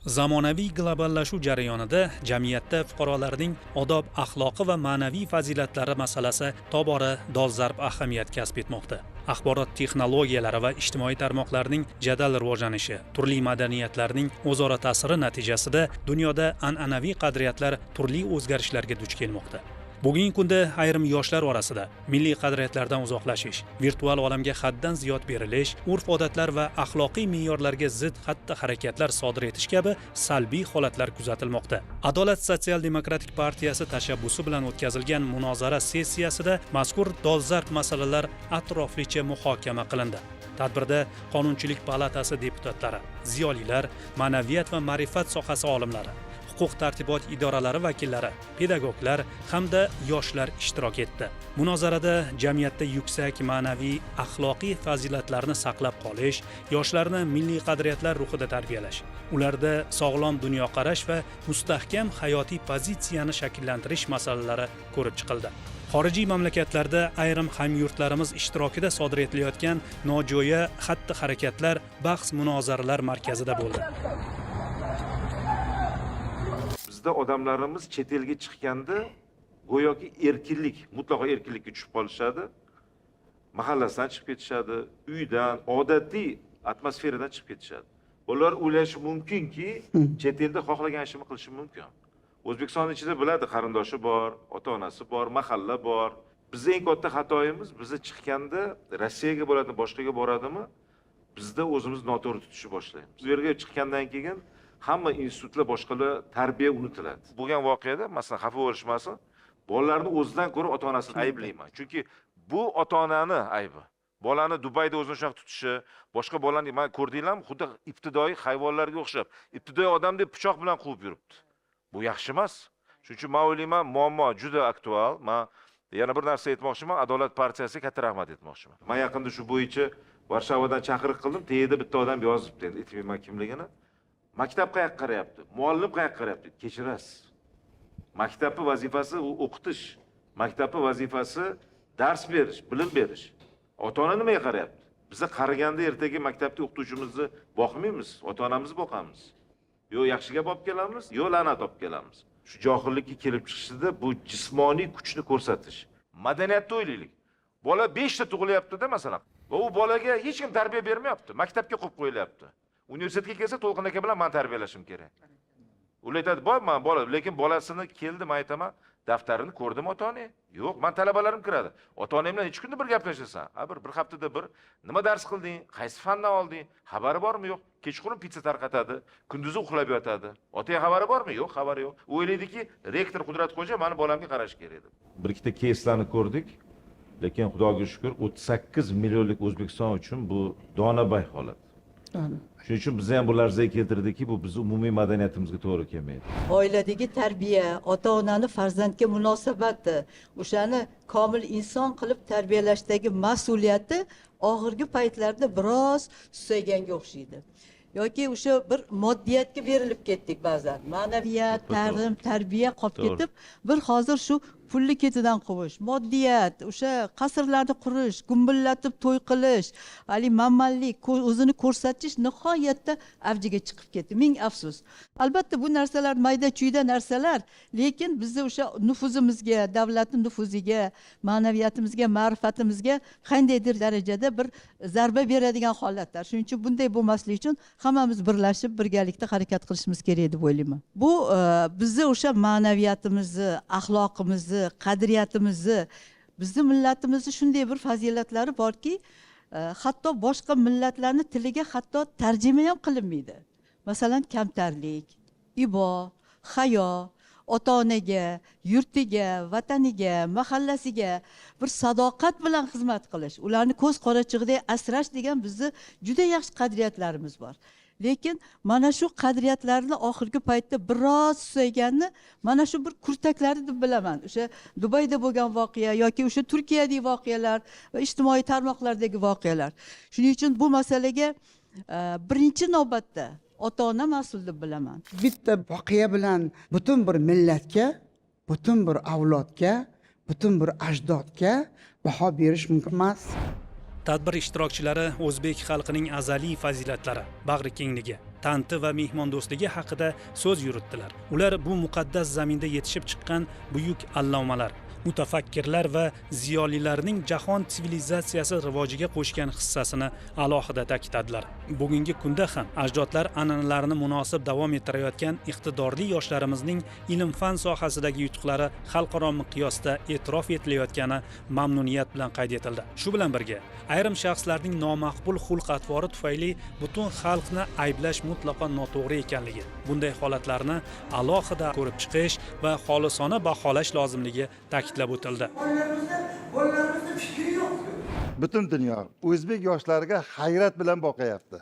Zamonaviy globallashuv jarayonida jamiyatda fuqarolarning odob, axloqi va ma'naviy fazilatlari masalasi tobora dolzarb ahamiyat kasb etmoqda. Axborot texnologiyalari va ijtimoiy tarmoqlarning jadal rivojlanishi, turli madaniyatlarning o'zaro ta'siri natijasida dunyoda an'anaviy qadriyatlar turli o'zgarishlarga duch kelmoqda. Bugungi kunda ayrim yoshlar orasida milliy qadriyatlardan uzoqlashish, virtual olamga haddan ziyod berilish, urf-odatlar va axloqiy me'yorlarga zid xatti-harakatlar sodir etish kabi salbiy holatlar kuzatilmoqda. Adolat sotsial-demokratik partiyasi tashabbusi bilan o'tkazilgan munozara sessiyasida mazkur dolzarb masalalar atroflicha muhokama qilindi. Tadbirda Qonunchilik palatasi deputatlari, ziyolilar, ma'naviyat va ma'rifat sohasi olimlari, huquq-tartibot idoralari vakillari, pedagoglar hamda yoshlar ishtirok etdi. Munozarada jamiyatda yuksak ma'naviy, axloqiy fazilatlarni saqlab qolish, yoshlarni milliy qadriyatlar ruhida tarbiyalash, ularda sog'lom dunyoqarash va mustahkam hayotiy pozitsiyani shakllantirish masalalari ko'rib chiqildi. Xorijiy mamlakatlarda ayrim hamyurtlarimiz ishtirokida sodir etilayotgan nojo'ya xatti-harakatlar bahs-munozaralar markazida bo'ldi. Bizda odamlarimiz chet elga chiqqanda go'yoki erkinlik, mutlaqo erkinlikka tushib qolishadi. Mahallasidan chiqib ketishadi, uydan, odatiy atmosferadan chiqib ketishadi. Ular o'ylashi mumkinki, chet elda xohlagan ishini qilishi mumkin. O'zbekiston ichida biladi, qarindoshi bor, ota-onasi bor, mahalla bor. Bizning eng katta xatoyimiz, bizni chiqqanda Rossiyaga bo'ladi, boshqaga boradimi, bizda o'zimiz noto'g'ri tutishni boshlaymiz. Bu yerga chiqqandan keyin hamma institutlar, boshqalar tarbiya unutiladi. Bo'lgan voqeada, masalan, xafa bo'lishmasin, bolalarni o'zidan ko'ra ota-onasini ayblayman. Chunki bu ota-onani aybi. Bolani Dubayda o'zini shunaqa tutishi, boshqa bolani men ko'rdinglarmi, xuddi ibtidoiy hayvonlarga o'xshab, ibtidoiy odam deb pichoq bilan quvib yuribdi. Bu yaxshi emas. Shuning uchun men o'ylayman, muammo juda aktual. Men yana bir narsa aytmoqchiman, Adolat partiyasiga katta rahmat aytmoqchiman. Men yaqinda shu bo'yicha Varshovadan chaqiriq qildim, teyida bitta odam yozibdi, endi aytmayman kimligini. Maktab qayoqqa qarayapti? Muallim qayoqqa qarayapti? Kechirasiz. Maktabning vazifasi o'qitish. Maktabning vazifasi dars berish, bilim berish. Ota-ona nimaga qarayapti? Biz qaraganda ertaga maktabda o'qituvchimizni boqmaymiz, ota-onamizni boqamiz. Yo yaxshiga olib kelamiz, yo la'nat olib kelamiz. Shu johillikka kelib chiqishida bu jismoniy kuchni ko'rsatish. Madaniyatni o'ylaylik. Bola 5 ta tug'ilyapti-da masalan. Va u bolaga hech kim tarbiya bermayapti. Maktabga qo'yib qo'yilyapti. Universitetga kelsa To'lqin aka bilan men tarbiyalashim kerak. Ular aytadi, "Boy, men bola, lekin bolasini keldi, men aytaman, daftarini ko'rdim ota-ona. Yo'q, men talabalarim kiradi. Ota-onam bilan hech kunda bir gaplashasan. Bir haftada bir nima dars qilding? Qaysi fandan olding? Xabari bormi? Yo'q. Kechqurun pizza tarqatadi, kunduzi uxlab yotadi. Otaga xabari bormi? Yo'q, xabari yo'q. U o'ylaydiki, rektor Qudratxo'ja meni bolamga qarashga kerak deb. Bir ikkita keyslarni ko'rdik. Lekin Xudoga shukr, 38 millionlik O'zbekiston uchun bu donabay holat. Shuning uchun biz ham bular zayd keltirdikki, bu bizning umumiy madaniyatimizga to'g'ri kelmaydi. Oiladagi tarbiya, ota-onani farzandga munosabati, o'shani komil inson qilib tarbiyalashdagi mas'uliyati oxirgi paytlarda biroz susayganga o'xshaydi. Yoki o'sha bir moddiyatga berilib ketdik ba'zan. Ma'naviyat, ta'lim, tarbiya qolib ketib, bir hozir shu pulli ketidan quvish, moddiyat, o'sha qasrlarni qurish, gumbillatib to'y qilish, hali mammallik, o'zini ko'rsatish nihoyatda avjiga chiqib ketdi. Ming afsus. Albatta bu narsalar mayda-chuyda narsalar, lekin bizni o'sha nufuzimizga, davlatning nufuziga, ma'naviyatimizga, ma'rifatimizga qandaydir darajada bir zarba beradigan holatlar. Shuning uchun bunday bo'lmasligi uchun hammamiz birlashib, birgalikda harakat qilishimiz kerak deb o'ylayman. Bu bizni o'sha ma'naviyatimizni, axloqimizni, qadriyatimizni, bizni millatimizning shunday bir fazilatlari borki, hatto boshqa millatlarning tiliga hatto tarjima ham qilinmaydi. Masalan, kamtarlik, ibo, hayo, ota-onaga, yurtiga, vataniga, mahallasiga bir sadoqat bilan xizmat qilish, ularni ko'z qorachig'idek asrash degan bizni juda yaxshi qadriyatlarimiz bor. Lekin mana shu qadriyatlarni oxirgi paytda biroz susayganini mana shu bir kurtaklari deb bilaman. O'sha Dubayda bo'lgan voqea yoki o'sha Turkiyadagi voqealar va ijtimoiy tarmoqlardagi voqealar. Shuning uchun bu masalaga birinchi navbatda ota-ona mas'ul deb bilaman. Bitta voqea bilan butun bir millatga, butun bir avlodga, butun bir ajdodga baho berish mumkin emas. Tadbir ishtirokchilari o'zbek xalqining azaliy fazilatlari, bag'rikengligi, tanti va mehmondo'stligi haqida so'z yuritdilar. Ular bu muqaddas zaminda yetishib chiqqan buyuk allomalar, mutafakkirlar va ziyolilarning jahon sivilizatsiyasi rivojiga qo'shgan hissasini alohida ta'kidladilar. Bugungi kunda ham ajdodlar an'analarini munosib davom ettirayotgan iqtidorli yoshlarimizning ilm-fan sohasidagi yutuqlari xalqaro miqyosda e'tirof etilayotgani mamnuniyat bilan qayd etildi. Shu bilan birga, ayrim shaxslarning nomaqbul xulq-atvori tufayli butun xalqni ayblash mutlaqo noto'g'ri ekanligi, bunday holatlarni alohida ko'rib chiqish va xolisona baholash lozimligi ta'kidlab o'tildi. Butun dunyo o'zbek yoshlariga hayrat bilan boqayapti.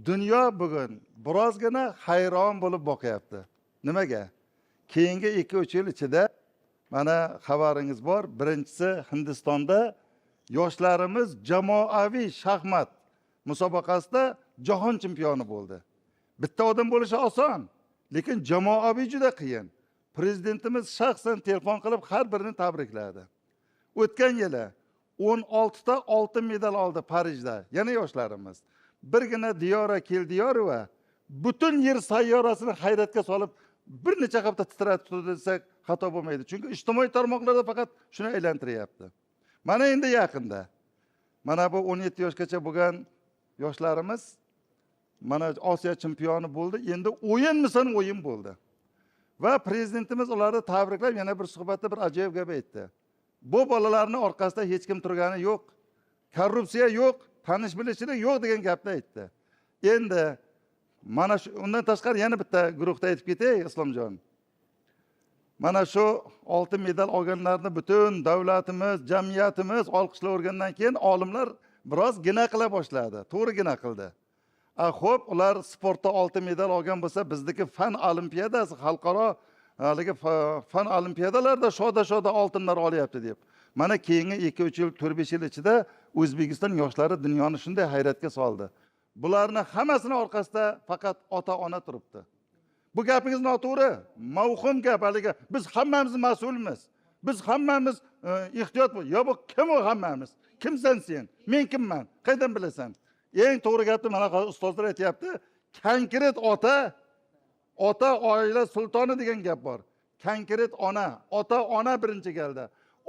Dunyo bugun birozgina hayron bo'lib boqayapti. Nimaga? Keyingi 2-3 yil ichida mana xabaringiz bor, birinchisi Hindistonda yoshlarimiz jamoaviy shaxmat musobaqasida jahon chempioni bo'ldi. Bitta odam bo'lishi oson, lekin jamoaviy juda qiyin. Prezidentimiz shaxsan telefon qilib har birini tabrikladi. O'tgan yili 16 ta oltin medal oldi Parijda, yana yoshlarimiz. Birgina Diyora Keldiyarova butun yer sayyorasini hayratga solib bir necha hafta titratib desak xato bo'lmaydi. Chunki ijtimoiy tarmoqlarda faqat shuni aylantiryapti. Mana endi yaqinda mana bu 17 yoshgacha bo'lgan yoshlarimiz mana Osiyo chempioni bo'ldi. Endi o'yinmisan o'yin bo'ldi. Va prezidentimiz ularni tabriklab yana bir suhbatda bir ajoyib gap aytdi. Bu bolalarning orqasida hech kim turgani yo'q, korrupsiya yo'q, tanish bilishchilik yo'q degan gapni aytdi. Endi mana shu undan tashqari yana bitta guruhda aytib ketay, Islomjon. Mana shu oltin medal olganlarni butun davlatimiz, jamiyatimiz olqishlab o'rgandan keyin olimlar biroz gina qila boshladi. To'g'ri gina qildi. Xo'p, ular sportda oltin medal olgan bo'lsa, bizdagi fan olimpiadasi, xalqaro haligi fan olimpiadalarda shoda oltinlar olyapti deb. Mana keyingi 2-3 yil, 4-5 yil ichida O'zbekiston yoshlari dunyoni shunday hayratga soldi. Bularning hammasini orqasida faqat ota-ona turibdi. Bu gapingiz noto'g'ri, mavhum gap haligi. Biz hammamiz mas'ulmiz. Biz hammamiz ehtiyot bo'l. Yo bu kim o hammamiz? Kimsan sen? Men kimman? Qaydan bilasan? Eng to'g'ri gapni mana ustozlar aytayapti. Konkret ota oila sultoni degan gap bor. Konkret ota-ona birinchi keldi.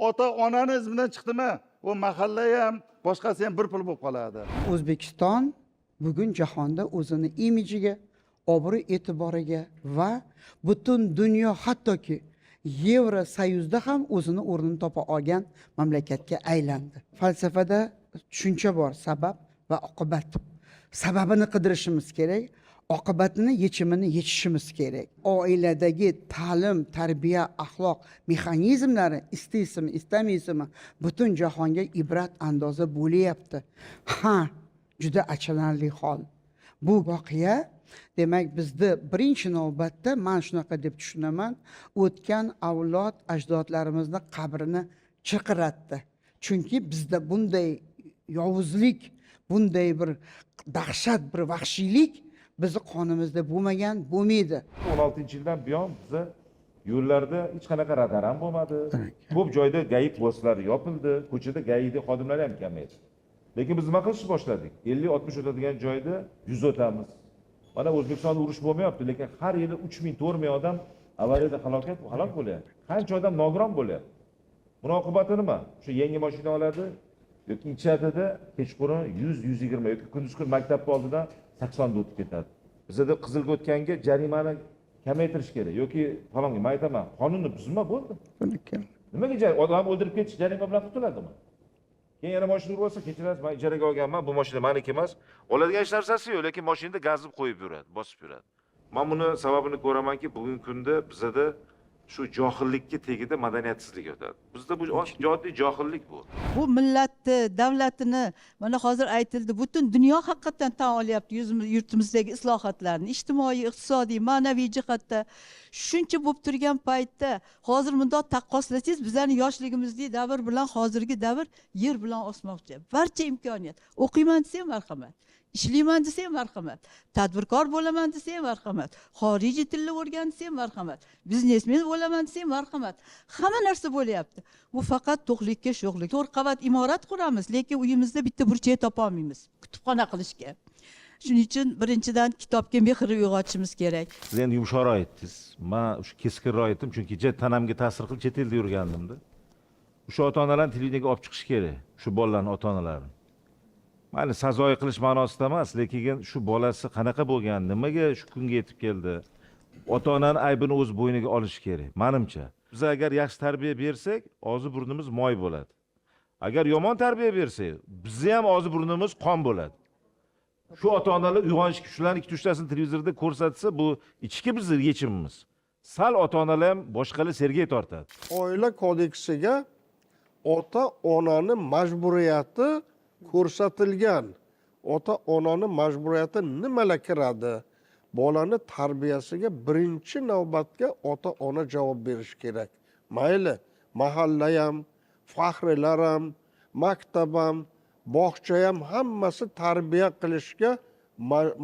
Ota-onani izmidan chiqdimi, u mahalla ham, boshqasi ham bir pul bo'lib qoladi. O'zbekiston bugun jahonda o'zini imijiga, obro' e'tiboriga va butun dunyo, hattoki Yevrosoyuzda ham o'zini o'rnini topa olgan mamlakatga aylandi. Falsafada tushuncha bor, sabab va oqibat. Sababini qidirishimiz kerak, oqibatini, yechimini yechishimiz kerak. Oiladagi ta'lim, tarbiya, axloq mexanizmlari istaysizmi, istamaysizmi, butun jahonga ibrat andoza bo'lyapti. Juda achinarli hol. Bu voqea demak bizni birinchi navbatda men shunaqa deb tushunaman, o'tgan avlod ajdodlarimizni qabrini chiqiratdi. Chunki bizda bunday yovuzlik, bunday bir dahshat, bir vahshiylik bizni qonimizda bo'lmagan, bo'lmaydi. 16-yildan buyon biza yo'llarda hech qanaqa radar ham bo'lmadi. Ko'p joyda gayib postlari yopildi, ko'chada gayidi xodimlar ham kamaydi. Lekin biz nima qilishni boshladik? 50-60 o'tadigan joyda 100 o'tamiz. Mana O'zbekistonda urush bo'lmayapti, lekin har yili 3000, 4000 odam avariyada halok bo'lyapti. Qancha odam nogiron bo'lyapti. Buning oqibati nima? Shu yangi mashina oladi yoki ichadida kechqurun 100-120 yoki kunduz kun maktabning oldidan 80 o'tib ketadi. Bizda qizilga o'tganga jarimani kamaytirish kerak yoki falonga, men aytaman, qonunni buzma bo'ldi. Nimaga odam o'ldirib ketish jarima bilan qutuladimi? Keyin yana mashina ursa, kechirasiz, men ijaraga olganman, bu mashina meniki emas. Oladigan hech narsasi yo'q, lekin mashinada gazib qo'yib yuradi, bosib yuradi. Men buni sababini ko'ramanki, bugungi kunda bizda shu johillikka tegida madaniyatsizlik o'tadi. Bizda bu jiddiy johillik bu. Bu millatni, davlatini mana hozir aytildi, butun dunyo haqiqatan tan olyapti yurtimizdagi islohotlarni, ijtimoiy, iqtisodiy, ma'naviy jihatda. Shuncha bo'lib turgan paytda hozir bundoq taqqoslasangiz, bizlarning yoshligimizdagi davr bilan hozirgi davr yer bilan osmon o'xshaydi. Barcha imkoniyat. O'qiyman desa ham marhamat. Ishlayman desa ham marhamat. Tadbirkor bo'laman desa ham marhamat. Xorijiy tilni o'rgan desa ham marhamat. Biznesmen bo'laman olaman desang marhamat. Hamma narsa bo'lyapti. Bu faqat to'qlikka sho'xlik. 4 qavat imorat quramiz, lekin uyimizda bitta burchak topa olmaymiz kutubxona qilishga. Shuning uchun birinchidan kitobga mehr uyg'otishimiz kerak. Siz endi yumshoqroq aytdingiz. Men o'sha keskinroq aytdim, chunki tanamga ta'sir qilib chet elda yurgandimda. O'sha ota-onalarni televideniyega olib chiqish kerak. Shu bolalarning ota-onalarini. Mayli sazoyi qilish ma'nosida emas, lekin shu bolasi qanaqa bo'lgan, nimaga shu kunga yetib keldi? Ota-onaning aybini o'z bo'yniga olish kerak, menimcha. Biz agar yaxshi tarbiya bersak, og'zi burnimiz moy bo'ladi. Agar yomon tarbiya bersak, bizni ham og'zi burnimiz qon bo'ladi. Shu ota-onalar uyg'onish shularning 2-3 tasini televizorda ko'rsatsa, bu ichki bizning yechimimiz. Sal ota-onalar ham boshqalar sergey tortadi. Oila kodeksiga ota-onani majburiyati ko'rsatilgan. Ota-onani majburiyati nimalar kiradi? Bolani tarbiyasiga birinchi navbatga ota-ona javob berish kerak. Mayli, mahalla ham, faxrilar ham, maktab ham, bog'cha ham hammasi tarbiya qilishga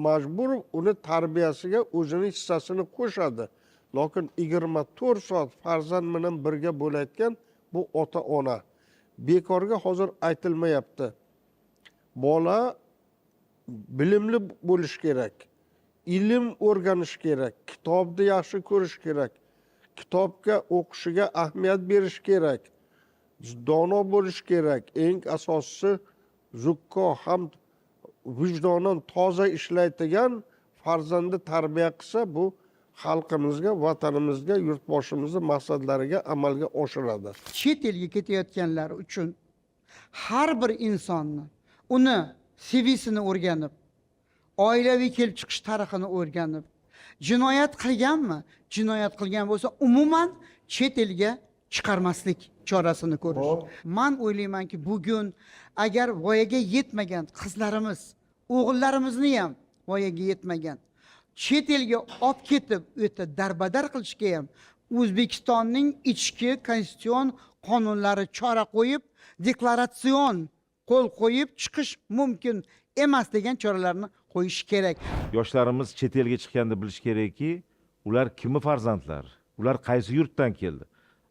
majbur, uni tarbiyasiga o'zining hissasini qo'shadi. Lekin 24 soat farzand bilan birga bo'layotgan bu ota-ona. Bekorga hozir aytilmayapti. Bola bilimli bo'lish kerak. Ilm o'rganish kerak, kitobni yaxshi ko'rish kerak, kitobga o'qishiga ahamiyat berish kerak, dono bo'lish kerak. Eng asosiysi zukko ham vijdonan toza ishlaydigan farzandni tarbiya qilsa, bu xalqimizga, vatanimizga, yurtboshimizning maqsadlariga amalga oshiradi. Chet elga ketayotganlar uchun har bir insonni uni CV'sini o'rganib, oilaviy kelib chiqish tarixini o'rganib, jinoyat qilganmi? Jinoyat qilgan bo'lsa, umuman chet elga chiqarmaslik chorasini ko'rish. Men o'ylaymanki, bugun agar voyaga yetmagan qizlarimiz, o'g'illarimizni ham voyaga yetmagan chet elga olib ketib, o'ta darbadar qilishga ham O'zbekistonning ichki konstitutsion qonunlari chora qo'yib, deklaratsion qo'l qo'yib chiqish mumkin emas degan choralarni qo'yish kerak. Yoshlarimiz chet elga chiqqanda bilish kerakki, ular kimning farzandlari? Ular qaysi yurtdan keldi?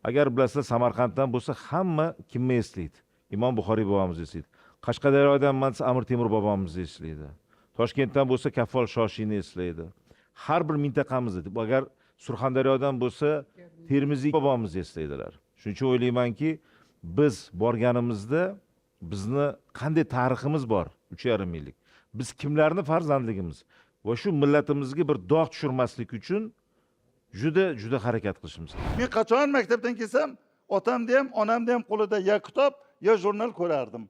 Agar bilasizlar, Samarqanddan bo'lsa, hamma kimni eslaydi? Imom Buxoriy bobomizni eslaydi. Qashqadaryodan mansa Amir Temur bobomizni eslaydi. Toshkentdan bo'lsa Kaffol Shoshini eslaydi. Har bir mintaqamizda, agar Surxondaryodan bo'lsa Termiziy bobomizni eslaydilar. Shuning uchun o'ylaymanki, biz borganimizda bizni qanday tariximiz bor, 3,5 yillik. Biz kimlarning farzandligimiz va shu millatimizga bir dog' tushirmaslik uchun juda harakat qilishimiz kerak. Men qachon maktabdan kelsam, otamda ham, onamda ham qo'lida ya kitob, ya jurnal ko'rardim.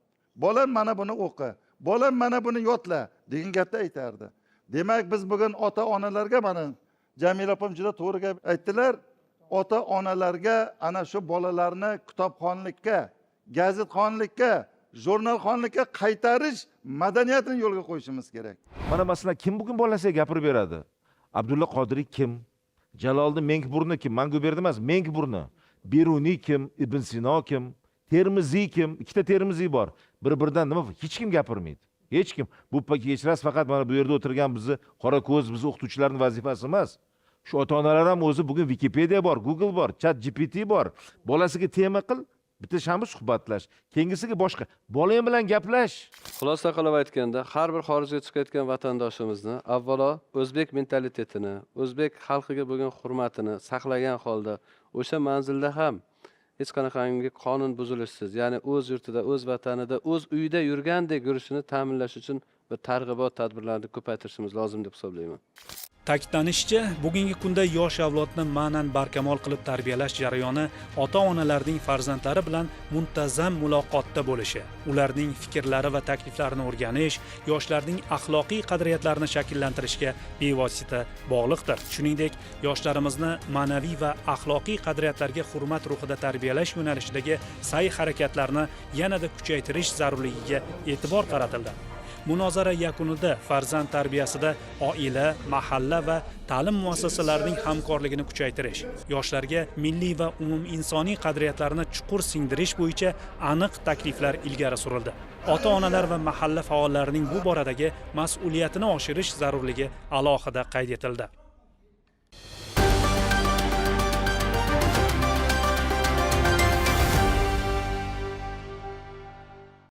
Bolam mana buni o'qi, bolam mana buni yodla degan gapni aytardi. Demak, biz bugun ota-onalarga, mana Jamila opam juda to'g'ri gap aytdilar. Ota-onalarga ana shu bolalarni kitobxonlikka, gazetxonlikka, jurnalxonlikka qaytarish madaniyatini yo'lga qo'yishimiz kerak. Mana masalan, kim bugun bolasiga gapirib beradi? Abdulla Qodiriy kim? Jaloliddin Menkburni kim? Manguberdi emas, Menkburni. Beruniy kim? Ibn Sino kim? Termiziy kim? Ikkita Termiziy bor. Bir-biridan nima? Hech kim gapirmaydi. Hech kim. Bu kechirasiz, faqat mana bu yerda o'tirgan bizni qora ko'z, bizni o'qituvchilarning vazifasi emas. Shu ota-onalar ham o'zi bugun Wikipedia bor, Google bor, ChatGPT bor. Bolasiga tema qil, bitta shambi suhbatlash, keyingisiga boshqa. Bolang bilan gaplash. Xulosa qilib aytganda, har bir xorijga chiqayotgan vatandoshimizni avvalo o'zbek mentalitetini, o'zbek xalqiga bo'lgan hurmatini saqlagan holda o'sha manzilda ham hech qanaqangi qonun buzilishsiz, ya'ni o'z yurtida, o'z vatanida, o'z uyida yurgandek yurishini ta'minlash uchun bir targ'ibot tadbirlarini ko'paytirishimiz lozim deb hisoblayman. Ta'kidlanishicha, bugungi kunda yosh avlodni ma'nan barkamol qilib tarbiyalash jarayoni ota-onalarning farzandlari bilan muntazam muloqotda bo'lishi, ularning fikrlari va takliflarini o'rganish, yoshlarning axloqiy qadriyatlarini shakllantirishga bevosita bog'liqdir. Shuningdek, yoshlarimizni ma'naviy va axloqiy qadriyatlarga hurmat ruhida tarbiyalash yo'nalishidagi sa'y-harakatlarni yanada kuchaytirish zarurligiga e'tibor qaratildi. Munozara yakunida farzand tarbiyasida oila, mahalla va ta'lim muassasalarining hamkorligini kuchaytirish, yoshlarga milliy va umuminsoniy qadriyatlarni chuqur singdirish bo'yicha aniq takliflar ilgari surildi. Ota-onalar va mahalla faollarining bu boradagi mas'uliyatini oshirish zarurligi alohida qayd etildi.